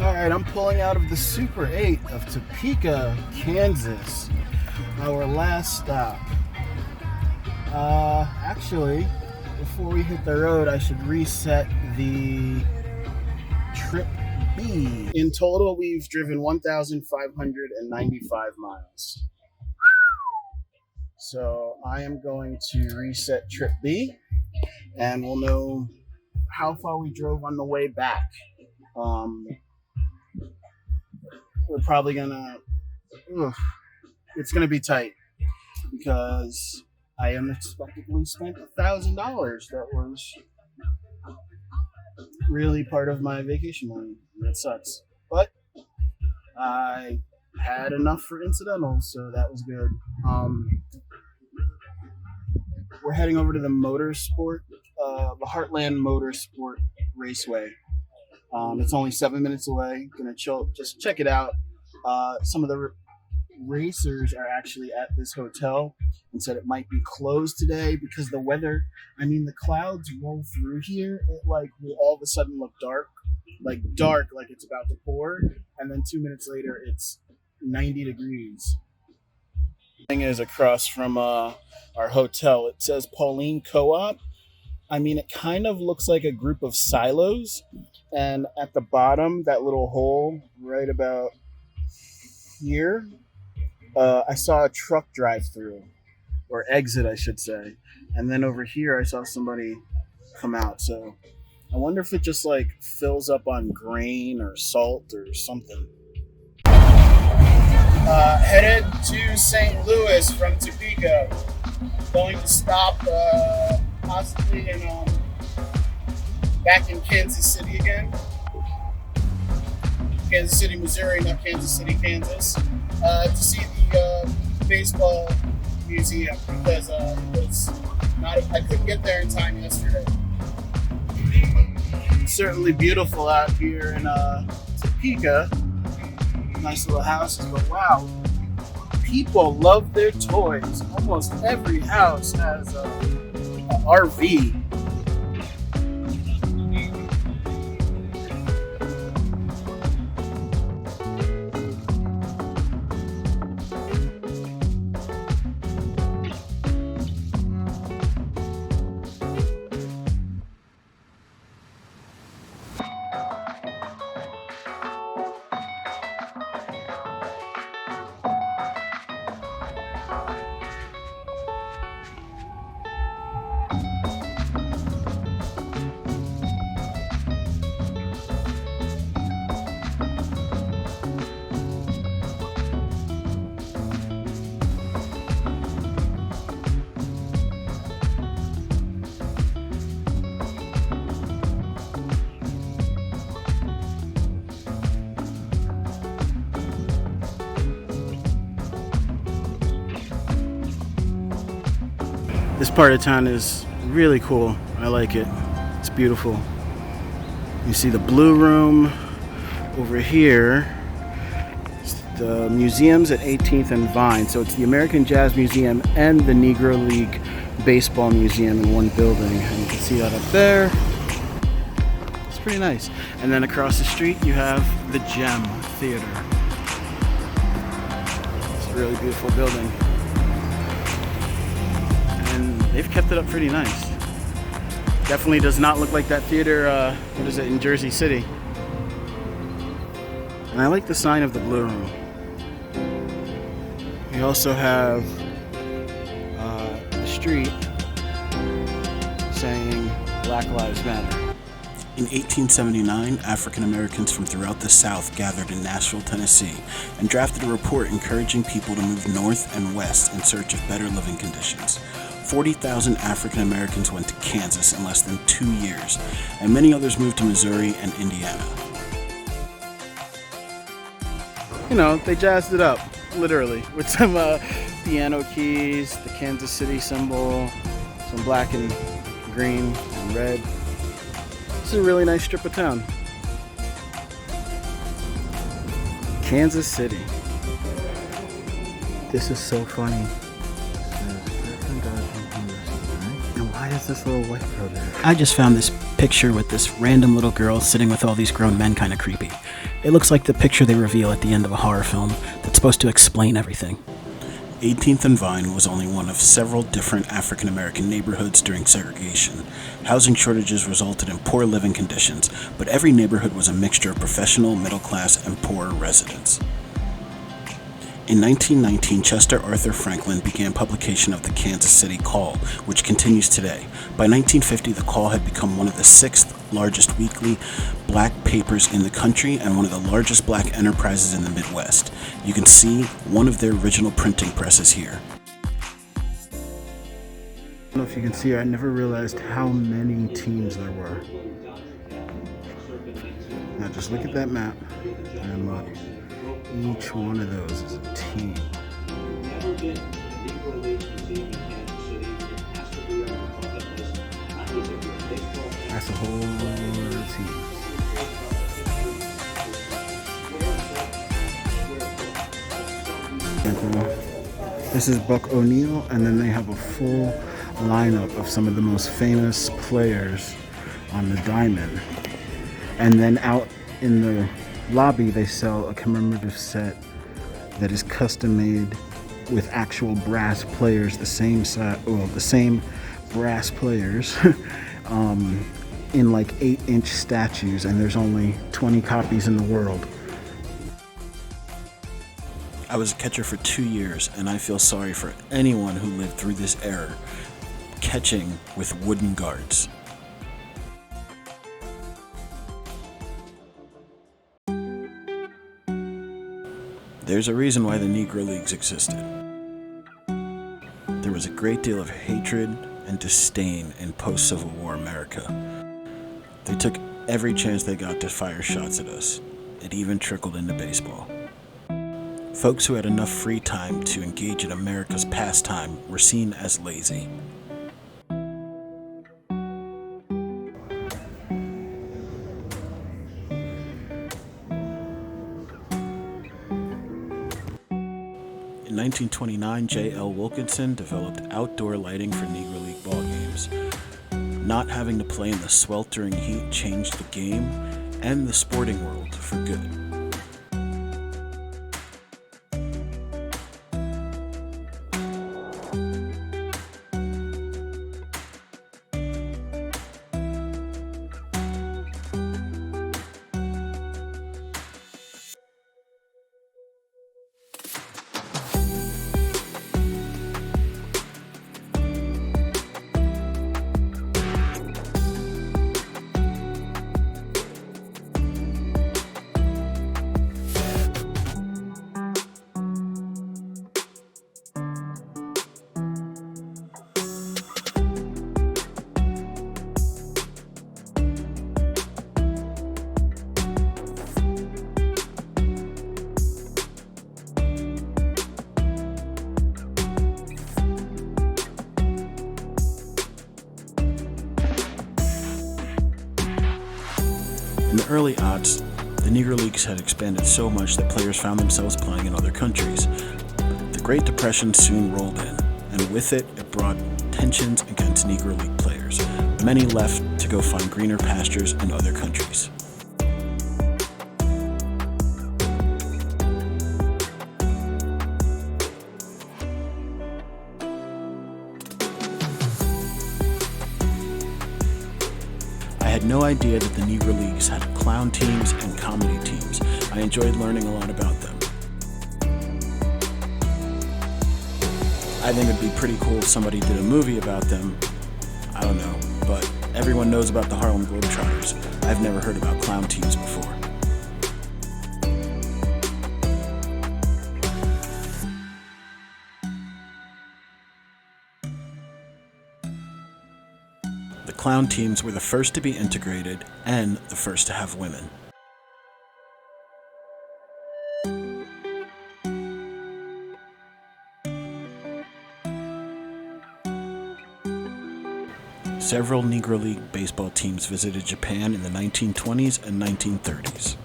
Alright, I'm pulling out of the Super 8 of Topeka, Kansas. Our last stop. Actually, before we hit the road, I should reset the trip B. In total, we've driven 1,595 miles. So I am going to reset trip B, and we'll know how far we drove on the way back. We're probably gonna, it's gonna be tight because I unexpectedly spent $1,000. That was really part of my vacation money. That sucks. But I had enough for incidentals, so that was good. We're heading over to the the Heartland Motorsport Raceway. It's only 7 minutes away. Gonna chill, just check it out. Some of the racers are actually at this hotel and said it might be closed today because the weather. I mean, the clouds roll through here. It will all of a sudden look dark, like it's about to pour, and then 2 minutes later it's 90 degrees. Thing is across from our hotel. It says Pauline Co-op. I mean, it kind of looks like a group of silos, and at the bottom, that little hole right about here, I saw a truck drive through, or exit, I should say. And then over here, I saw somebody come out. So I wonder if it just fills up on grain or salt or something. Headed to St. Louis from Topeka. Going to stop possibly back in Kansas City again. Kansas City, Missouri, not Kansas City, Kansas. To see the baseball museum because I couldn't get there in time yesterday. It's certainly beautiful out here in Topeka. Nice little houses, but wow, people love their toys. Almost every house has an RV. This part of town is really cool. I like it. It's beautiful. You see the Blue Room over here. It's the museums at 18th and Vine. So it's the American Jazz Museum and the Negro League Baseball Museum in one building. And you can see that up there. It's pretty nice. And then across the street you have the Gem Theater. It's a really beautiful building. And they've kept it up pretty nice. Definitely does not look like that theater, in Jersey City. And I like the sign of the Blue Room. We also have the street saying Black Lives Matter. In 1879, African Americans from throughout the South gathered in Nashville, Tennessee, and drafted a report encouraging people to move north and west in search of better living conditions. 40,000 African Americans went to Kansas in less than 2 years, and many others moved to Missouri and Indiana. You know, they jazzed it up, literally, with some piano keys, the Kansas City symbol, some black and green and red. It's a really nice strip of town. Kansas City. This is so funny. And why is this little white girl there? I just found this picture with this random little girl sitting with all these grown men kind of creepy. It looks like the picture they reveal at the end of a horror film that's supposed to explain everything. 18th and Vine was only one of several different African American neighborhoods during segregation. Housing shortages resulted in poor living conditions, but every neighborhood was a mixture of professional, middle class, and poor residents. In 1919, Chester Arthur Franklin began publication of the Kansas City Call, which continues today. By 1950, the Call had become one of the sixth largest weekly black papers in the country and one of the largest black enterprises in the Midwest. You can see one of their original printing presses here. I don't know if you can see, I never realized how many teams there were. Now just look at that map and look. Each one of those is a team. That's a whole lot of teams. This is Buck O'Neill, and then they have a full lineup of some of the most famous players on the diamond. And then out in the lobby, they sell a commemorative set that is custom made with actual brass players, the same brass players in like 8-inch statues, and there's only 20 copies in the world. I was a catcher for 2 years, and I feel sorry for anyone who lived through this era, catching with wooden guards. There's a reason why the Negro Leagues existed. There was a great deal of hatred and disdain in post-Civil War America. They took every chance they got to fire shots at us. It even trickled into baseball. Folks who had enough free time to engage in America's pastime were seen as lazy. In 1929, J.L. Wilkinson developed outdoor lighting for Negro League ball games. Not having to play in the sweltering heat changed the game and the sporting world for good. In the early aughts, the Negro Leagues had expanded so much that players found themselves playing in other countries. The Great Depression soon rolled in, and with it, it brought tensions against Negro League players. Many left to go find greener pastures in other countries. I had no idea that the Negro Leagues had clown teams and comedy teams. I enjoyed learning a lot about them. I think it'd be pretty cool if somebody did a movie about them. I don't know, but everyone knows about the Harlem Globetrotters. I've never heard about clown teams before. The clown teams were the first to be integrated and the first to have women. Several Negro League baseball teams visited Japan in the 1920s and 1930s.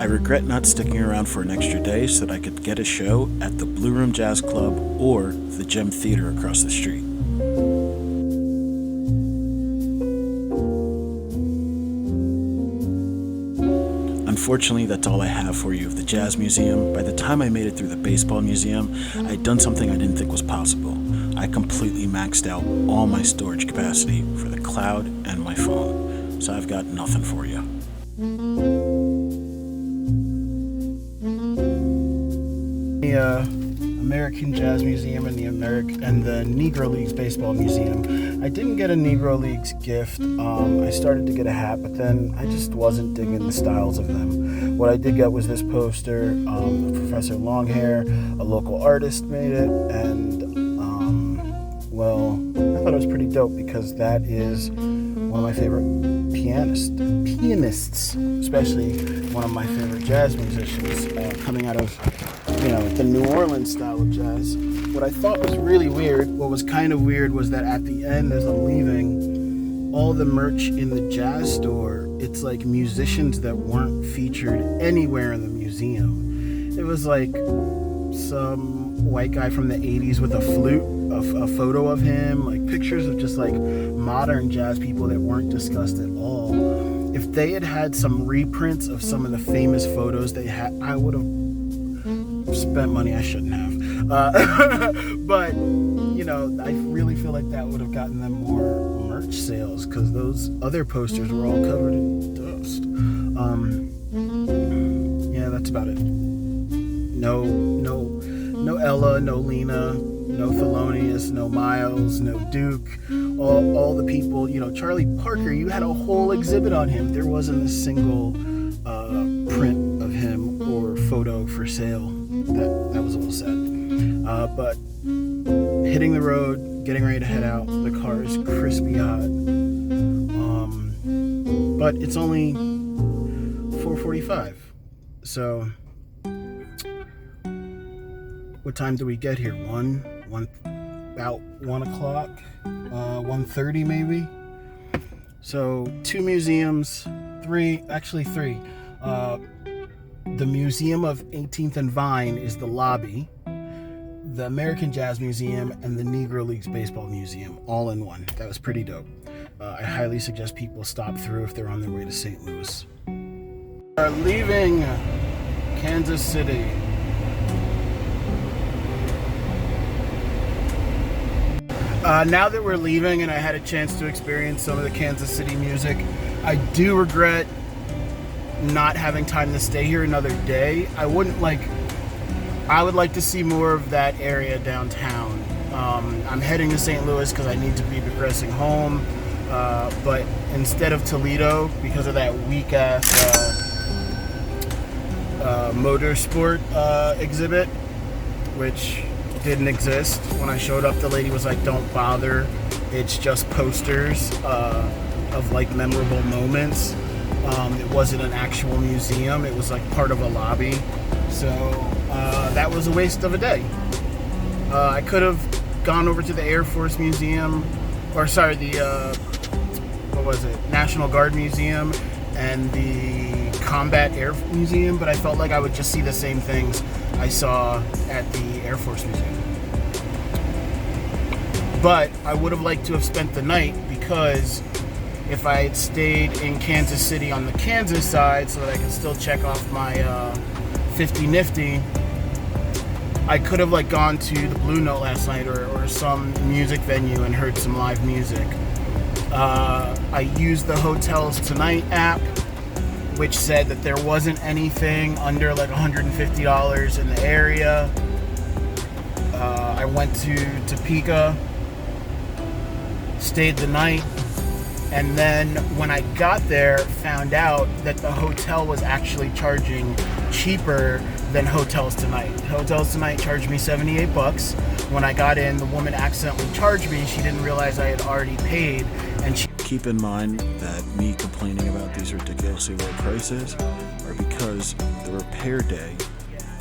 I regret not sticking around for an extra day so that I could get a show at the Blue Room Jazz Club or the Gem Theater across the street. Unfortunately, that's all I have for you of the Jazz Museum. By the time I made it through the Baseball Museum, I had done something I didn't think was possible. I completely maxed out all my storage capacity for the cloud and my phone. So I've got nothing for you. The American Jazz Museum and the Negro Leagues Baseball Museum. I didn't get a Negro Leagues gift. I started to get a hat, but then I just wasn't digging the styles of them. What I did get was this poster of Professor Longhair. A local artist made it, and well, I thought it was pretty dope because that is one of my favorite pianists, especially one of my favorite jazz musicians, coming out of, the New Orleans style of jazz. What I thought was really weird, what was kind of weird, was that at the end, as I'm leaving, all the merch in the jazz store, it's like musicians that weren't featured anywhere in the museum. It was like some white guy from the 80s with a flute, a photo of him, like pictures of just like modern jazz people that weren't discussed at all. If they had some reprints of some of the famous photos they had, I would have spent money I shouldn't have. But, I really feel like that would have gotten them more merch sales because those other posters were all covered in dust. Yeah, that's about it. No Ella, no Lena, no Thelonious, no Miles, no Duke, all the people, Charlie Parker, you had a whole exhibit on him. There wasn't a single print of him or photo for sale. That was a little sad. But hitting the road, getting ready to head out, the car is crispy hot. But it's only 4:45. So what time do we get here? About 1 o'clock, 1:30 maybe. So 2 museums, 3. The Museum of 18th and Vine is the lobby, the American Jazz Museum, and the Negro Leagues Baseball Museum, all in one. That was pretty dope. I highly suggest people stop through if they're on their way to St. Louis. We are leaving Kansas City. Now that we're leaving and I had a chance to experience some of the Kansas City music, I do regret not having time to stay here another day. I would like to see more of that area downtown. I'm heading to St. Louis because I need to be progressing home, but instead of Toledo, because of that weak-ass motorsport exhibit, which didn't exist. When I showed up, the lady was like, don't bother, it's just posters of like memorable moments. It wasn't an actual museum, it was like part of a lobby. So that was a waste of a day. I could have gone over to the Air Force Museum, National Guard Museum and the Combat Air Museum, but I felt like I would just see the same things I saw at the Air Force Museum. But I would have liked to have spent the night, because if I had stayed in Kansas City on the Kansas side so that I could still check off my 50 Nifty, I could have gone to the Blue Note last night or some music venue and heard some live music. I used the Hotels Tonight app, which said that there wasn't anything under $150 in the area. I went to Topeka, stayed the night, and then when I got there, found out that the hotel was actually charging cheaper than Hotels Tonight. Hotels Tonight charged me $78. When I got in, the woman accidentally charged me. She didn't realize I had already paid, and she... Keep in mind that me complaining about these ridiculously low prices are because the repair day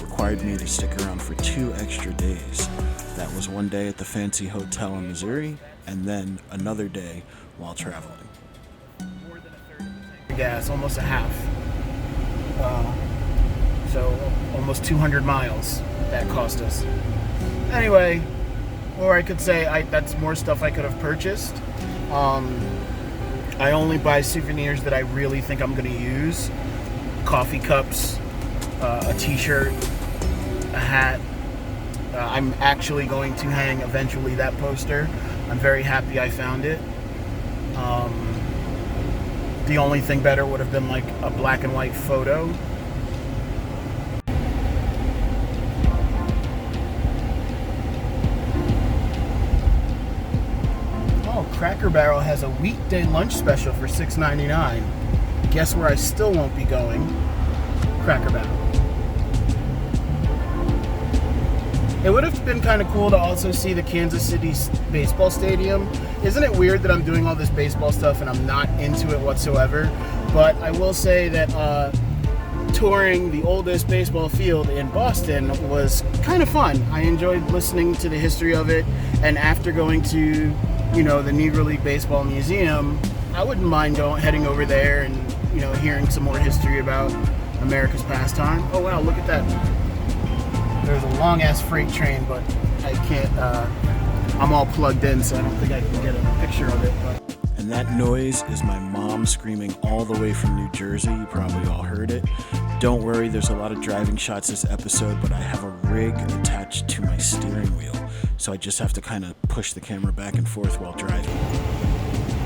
required me to stick around for 2 extra days. That was one day at the fancy hotel in Missouri, and then another day while traveling. More than a third of the gas, almost a half. So almost 200 miles that cost us. Anyway, or I could say that's more stuff I could have purchased. I only buy souvenirs that I really think I'm going to use. Coffee cups, a t-shirt, a hat. I'm actually going to hang eventually that poster. I'm very happy I found it. The only thing better would have been like a black and white photo. Oh, Cracker Barrel has a weekday lunch special for $6.99. Guess where I still won't be going? Cracker Barrel. It would have been kind of cool to also see the Kansas City baseball stadium. Isn't it weird that I'm doing all this baseball stuff and I'm not into it whatsoever? But I will say that touring the oldest baseball field in Boston was kind of fun. I enjoyed listening to the history of it, and after going to, the Negro League Baseball Museum, I wouldn't mind heading over there and, hearing some more history about America's pastime. Oh wow, look at that. There's a long-ass freight train, but I can't, I'm all plugged in, so I don't think I can get a picture of it. But. And that noise is my mom screaming all the way from New Jersey. You probably all heard it. Don't worry, there's a lot of driving shots this episode, but I have a rig attached to my steering wheel, so I just have to kind of push the camera back and forth while driving.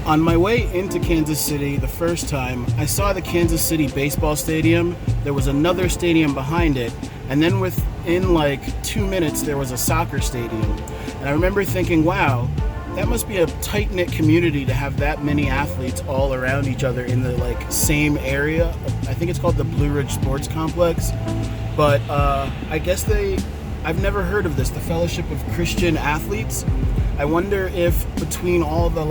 On my way into Kansas City the first time, I saw the Kansas City baseball stadium. There was another stadium behind it, and then within like 2 minutes there was a soccer stadium. And I remember thinking, wow, that must be a tight-knit community to have that many athletes all around each other in the same area. I think it's called the Blue Ridge Sports Complex. But I guess I've never heard of this, the Fellowship of Christian Athletes. I wonder if between all the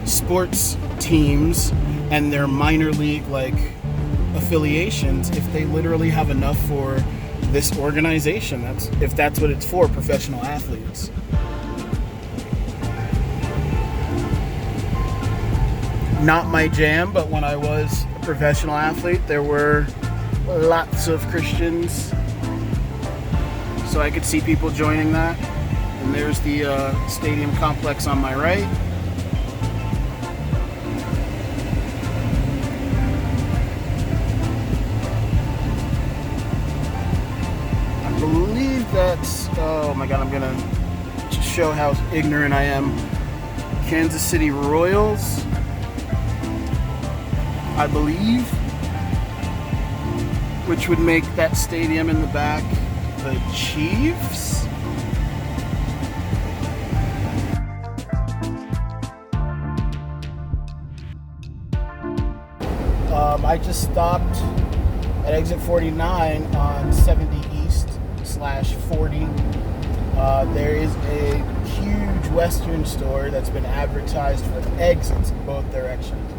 sports teams and their minor league affiliations, if they literally have enough for this organization, if that's what it's for, professional athletes. Not my jam, but when I was a professional athlete, there were lots of Christians, so I could see people joining that. And there's the stadium complex on my right. I believe that's, oh my god, I'm gonna just show how ignorant I am. Kansas City Royals, I believe, which would make that stadium in the back the Chiefs. I just stopped at exit 49 on 70 East /40. There is a huge Western store that's been advertised for exits in both directions.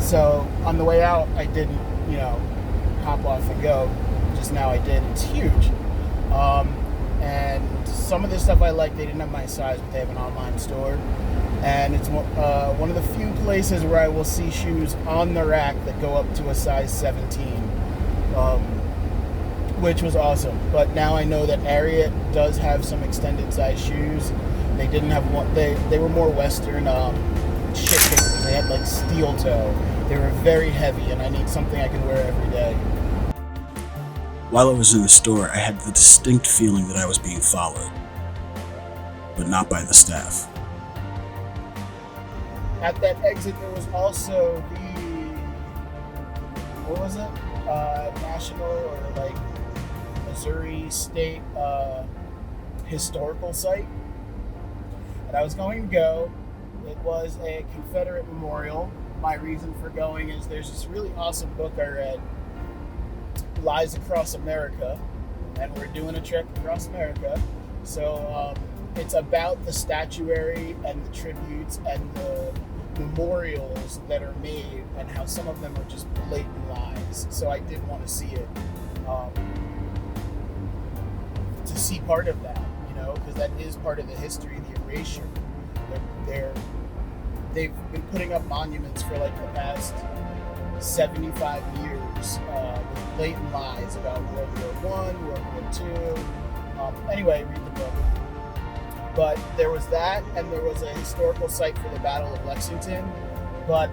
So on the way out, I didn't, hop off and go. Just now I did. It's huge. And some of the stuff I like, they didn't have my size, but they have an online store. And it's one of the few places where I will see shoes on the rack that go up to a size 17, which was awesome. But now I know that Ariat does have some extended size shoes. They didn't have one. They were more Western shit kickers. They had steel toe. They were very heavy, and I need something I can wear every day. While I was in the store, I had the distinct feeling that I was being followed, but not by the staff. At that exit, there was also national or Missouri State historical site. And I was going to go. It was a Confederate memorial. My reason for going is there's this really awesome book I read, Lies Across America, and we're doing a trek across America. So it's about the statuary and the tributes and the memorials that are made and how some of them are just blatant lies. So I did want to see it, to see part of that, because that is part of the history, the erasure. They've been putting up monuments for the past 75 years with blatant lies about World War I, World War II. Anyway, read the book. But there was that, and there was a historical site for the Battle of Lexington. But,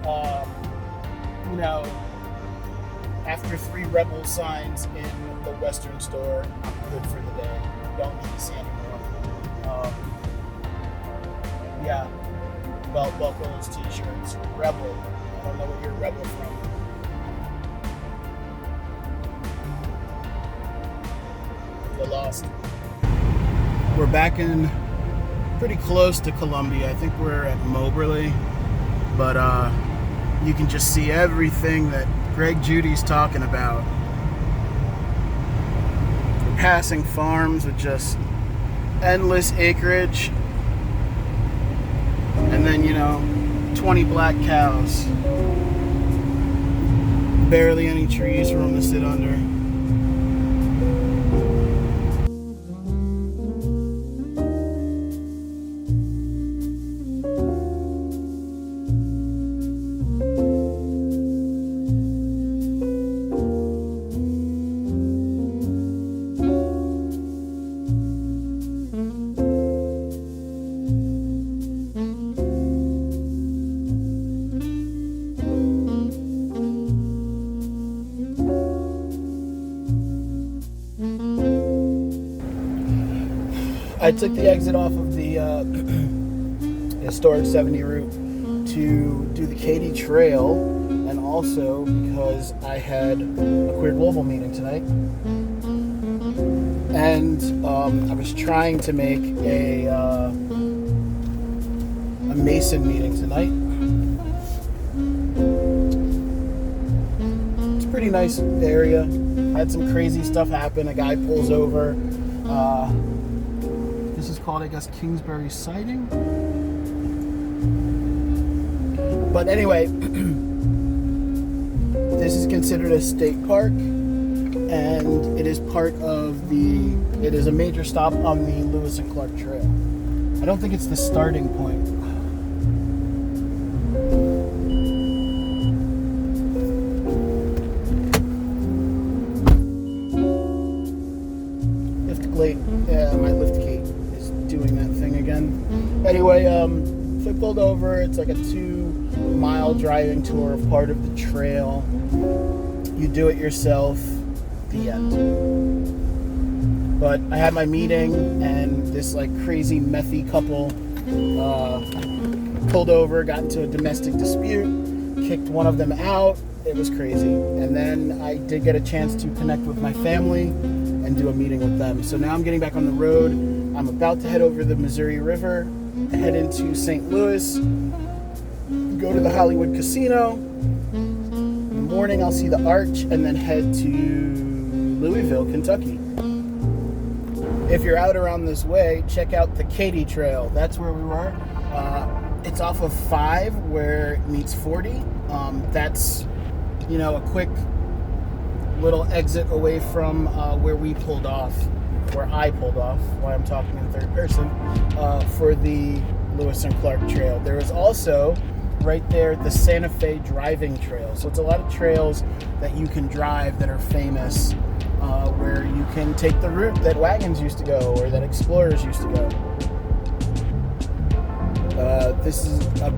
after 3 rebel signs in the Western store, I'm good for the day. Don't need to see anymore. Yeah. Belt buckles, t-shirts, rebel. I don't know what you're rebel from. You're lost. We're back in pretty close to Columbia. I think we're at Moberly. But you can just see everything that Greg Judy's talking about. We're passing farms with just endless acreage. And then, 20 black cows. Barely any trees for them to sit under. I took the exit off of the historic 70 route to do the Katy Trail, and also because I had a Queer Global meeting tonight, and I was trying to make a Mason meeting tonight. It's a pretty nice area. Had some crazy stuff happen. A guy pulls over. This is called, I guess, Kingsbury Siding. But anyway, this is considered a state park, and it is it is a major stop on the Lewis and Clark Trail. I don't think it's the starting point. My lift gate is doing that thing again. Anyway, so I pulled over. It's like a 2-mile driving tour of part of the trail. You do it yourself. The end. But I had my meeting, and this crazy methy couple pulled over, got into a domestic dispute, kicked one of them out. It was crazy. And then I did get a chance to connect with my family and do a meeting with them. So now I'm getting back on the road. I'm about to head over the Missouri River, head into St. Louis, go to the Hollywood Casino. In the morning I'll see the Arch, and then head to Louisville, Kentucky. If you're out around this way, check out the Katy Trail. That's where we were. It's off of 5 where it meets 40. That's, a quick little exit away from where we pulled off, where I pulled off, why I'm talking in third person, for the Lewis and Clark Trail. There is also, right there, the Santa Fe Driving Trail. So it's a lot of trails that you can drive that are famous, where you can take the route that wagons used to go, or that explorers used to go.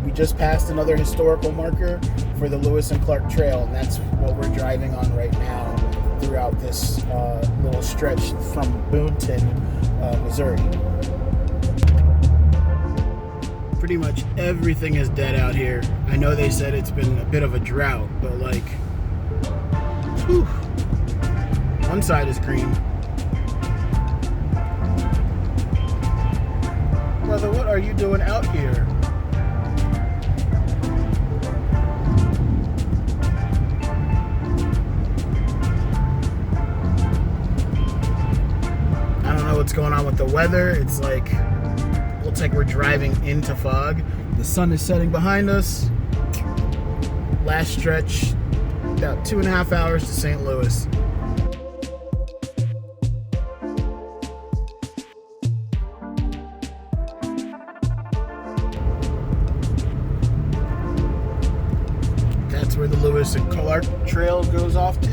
We just passed another historical marker for the Lewis and Clark Trail, and that's what we're driving on right now throughout this little stretch from Boonton, Missouri. Pretty much everything is dead out here. I know they said it's been a bit of a drought, but whew, one side is green. Brother, what are you doing out here? I don't know what's going on with the weather. It's looks like we're driving into fog. The sun is setting behind us. Last stretch, about 2.5 hours to St. Louis. Where the Lewis this a Clark Trail goes off to.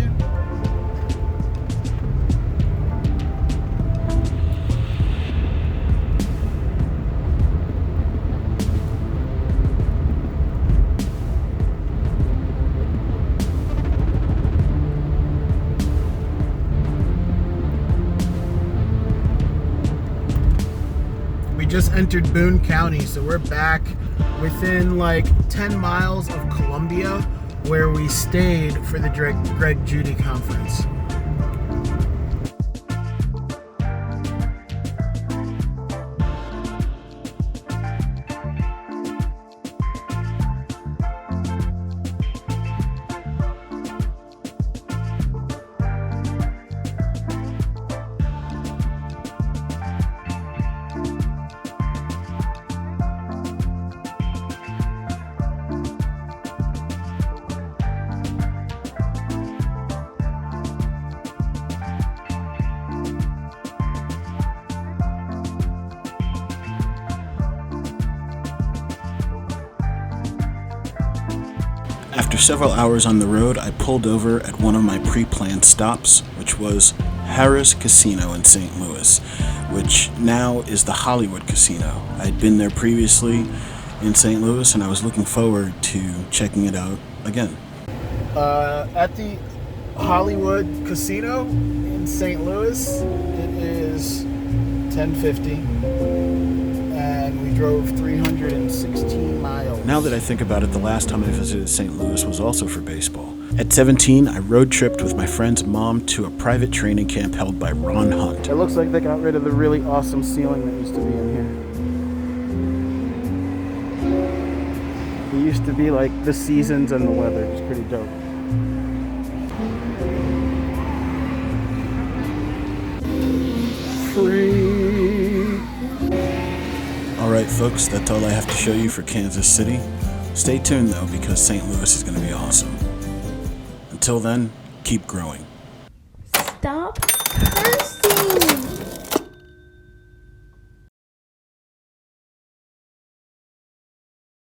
We just entered Boone County, so we're back within like 10 miles of Columbia, where we stayed for the Greg Judy conference. After several hours on the road, I pulled over at one of my pre-planned stops, which was Harrah's Casino in St. Louis, which now is the Hollywood Casino. I'd been there previously in St. Louis, and I was looking forward to checking it out again. At the Hollywood Casino in St. Louis, it is 10:50, and we drove 316 miles. Now that I think about it, the last time I visited St. Louis was also for baseball. At 17, I road tripped with my friend's mom to a private training camp held by Ron Hunt. It looks like they got rid of the really awesome ceiling that used to be in here. It used to be like the seasons and the weather. It's pretty dope. Free. Alright folks, that's all I have to show you for Kansas City. Stay tuned though, because St. Louis is going to be awesome. Until then, keep growing. Stop cursing!